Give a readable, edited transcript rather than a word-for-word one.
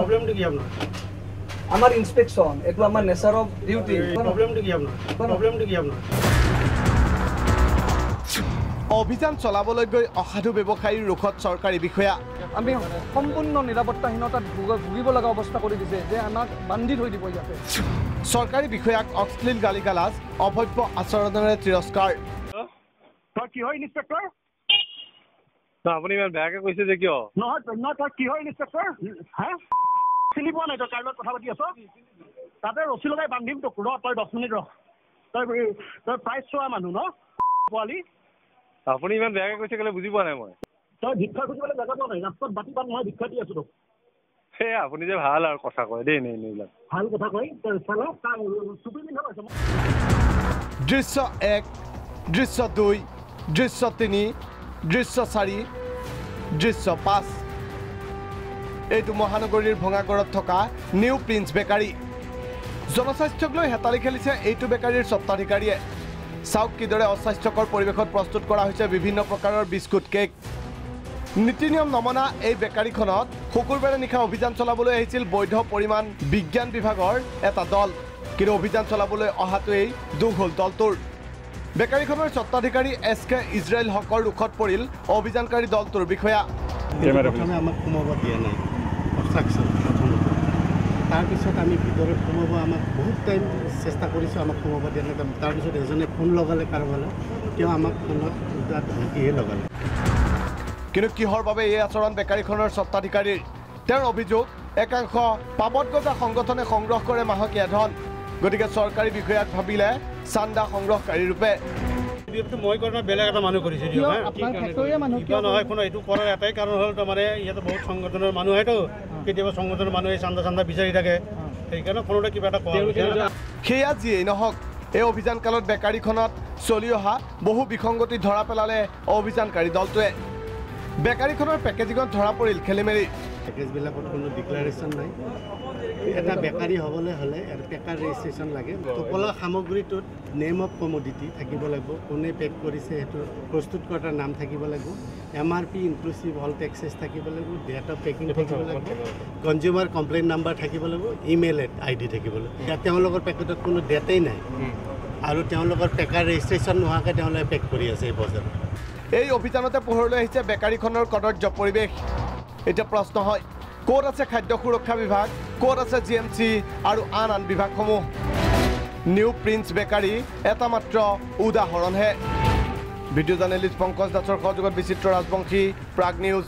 প্রবলেমটা কি আপনার? আমার ইন্সপেকশন এটো আমার নেচার অফ ডিউটি। প্রবলেমটা কি আপনার? প্রবলেমটা কি আপনার? অভিযান চলাবলৈ গৈ অসাধু ব্যৱসায়ীৰ ৰোখত চৰকাৰী বিষয়া। আমি সম্পূৰ্ণ নিৰাপত্তাহীনতাত ভুগিব লগা অৱস্থা কৰি দিছে যে আমাক বান্ধি থৈ দিব ইয়াতে। চৰকাৰী বিষয়াক অশ্লীল গালি-গালাজ অভব্য আচৰণেৰে তিৰস্কাৰ। তই কি হয় ইন্সপেক্টৰ? আপুনি ইমান বেয়াকে কৈছে যে কিয়? নহয় তই কি হয় ইন্সপেক্টৰ? হা চিনি পোৱা নাই তই কাৰ লগত কথা পাতি আছ? তাতে ৰছী লগাই বান্ধিম তোক। তই 10 মিনিট ৰহ। তই প্ৰাইজ চোৱা মানুহ ন পোৱালি? আপুনি ইমান বেয়াকে কৈছে কেলে বুজি পোৱা নাই মই। তই ভিক্ষা খুজিবলৈ জেগা পোৱা নাই। ৰাস্তাত বাটি পাত মই ভিক্ষা দি আছো তোক। সেই আপুনি যে ভাল আৰু কথা কয় দেই এইবিলাক। ভাল কথা কয় চালা চুপি মিঠা পাইছ। দৃশ্য 1, দৃশ্য 2, দৃশ্য 3, দৃশ্য 4, দৃশ্য 5। এইটো মহানগৰীৰ ভঙাগড়ত থকা নিউ প্ৰিন্স বেকাৰী। জনস্বাস্থ্যক লৈ হেতালি খেলিছে এইটো বেকাৰীৰ স্বত্বাধিকাৰীয়ে। চাওক কিদৰে অস্বাস্থ্যকৰ পৰিৱেশত প্ৰস্তুত কৰা হৈছে বিভিন্ন প্ৰকাৰৰ বিস্কুট কেক। নীতি নিয়ম নমনা এই বেকাৰীখনত শুকুৰবাৰে নিশা অভিযান চলাবলৈ আহিছিল বৈধ পৰিমাণ বিজ্ঞান বিভাগৰ এটা দল। কিন্তু অভিযান চলাবলৈ অহাটোৱেই দুখ হ'ল দলটোৰ। বেকাৰীখনৰ স্বত্বাধিকাৰী SK ইজৰাইল হকৰ ৰোখত পৰিল অভিযানকাৰী দলটোৰ বিষয়া। প্ৰথমে আমাক সোমাব দিয়া নাই তাৰপিছত আমি ভিতৰত সোমাব আমাক বহুত টাইম চেষ্টা কৰিছোঁ, আমাক সোমাব দিয়া নাই। তাৰপিছত এজনে ফোন লগালে কাৰোবালৈ, তেওঁ আমাক ফোনত ধমকিহে লগালে। কিন্তু কিহৰ বাবে এই আচৰণ বেকাৰীখনৰ স্বত্বাধিকাৰীৰ? তেওঁৰ অভিযোগ একাংশ পাবত গজা সংগঠনে সংগ্ৰহ কৰে মাহকীয়া ধন। গতিকে চৰকাৰী বিষয়াক ভাবিলে চান্দা সংগ্ৰহকাৰী ৰূপে। মই কৰা বেলেগ এটা মানুহ কৰিছে নহয় কোনো এইটো কৰাৰ এটাই কাৰণ হ'ল তাৰমানে ইয়াতে বহুত সংগঠনৰ মানুহ হয়তো কেতিয়াবা সংগঠনৰ মানুহে চান্দা বিচাৰি থাকে, সেইকাৰণে কোনোটা কিবা এটা কৰা। সেয়া যিয়েই নহওক এই অভিযানকালত বেকাৰীখনত চলি অহা বহু বিসংগতি ধৰা পেলালে অভিযানকাৰী দলটোৱে। বেকাৰীখনৰ পেকেজিঙত ধৰা পৰিল খেলিমেলি। পেকেজবিলাকত কোনো ডিক্লাৰেশ্যন নাই। এটা বেকাৰী হ'বলৈ হ'লে পেকাৰ ৰেজিষ্ট্ৰেশ্যন লাগে। সকলো সামগ্ৰীটোত নেম অফ কমোডিটি থাকিব লাগিব, কোনে পেক কৰিছে সেইটো প্ৰস্তুতকৰ্তাৰ নাম থাকিব লাগিব, MRP ইনক্লুচিভ অল টেক্সেছ থাকিব লাগিব, ডেট অফ পেকিং থাকিব লাগিব, কনজিউমাৰ কমপ্লেইন নাম্বাৰ থাকিব লাগিব, ইমেইল ID থাকিব লাগিব। তেওঁলোকৰ পেকেটত কোনো ডেটেই নাই আৰু তেওঁলোকৰ পেকাৰ ৰেজিষ্ট্ৰেশ্যন নোহোৱাকৈ তেওঁলোকে পেক কৰি আছে এই বজাৰত। এই অভিযানতে পোহৰলৈ আহিছে বেকাৰীখনৰ কদৰ্য পৰিৱেশ। এতিয়া প্ৰশ্ন হয়, ক'ত আছে খাদ্য সুৰক্ষা বিভাগ, ক'ত আছে GMC আৰু আন বিভাগসমূহ? নিউ প্ৰিন্স বেকাৰী এটা মাত্ৰ উদাহৰণহে। ভিডিঅ' জাৰ্নেলিষ্ট পংকজ দাসৰ সহযোগত বিচিত্ৰ ৰাজবংশী, প্ৰাগ নিউজ।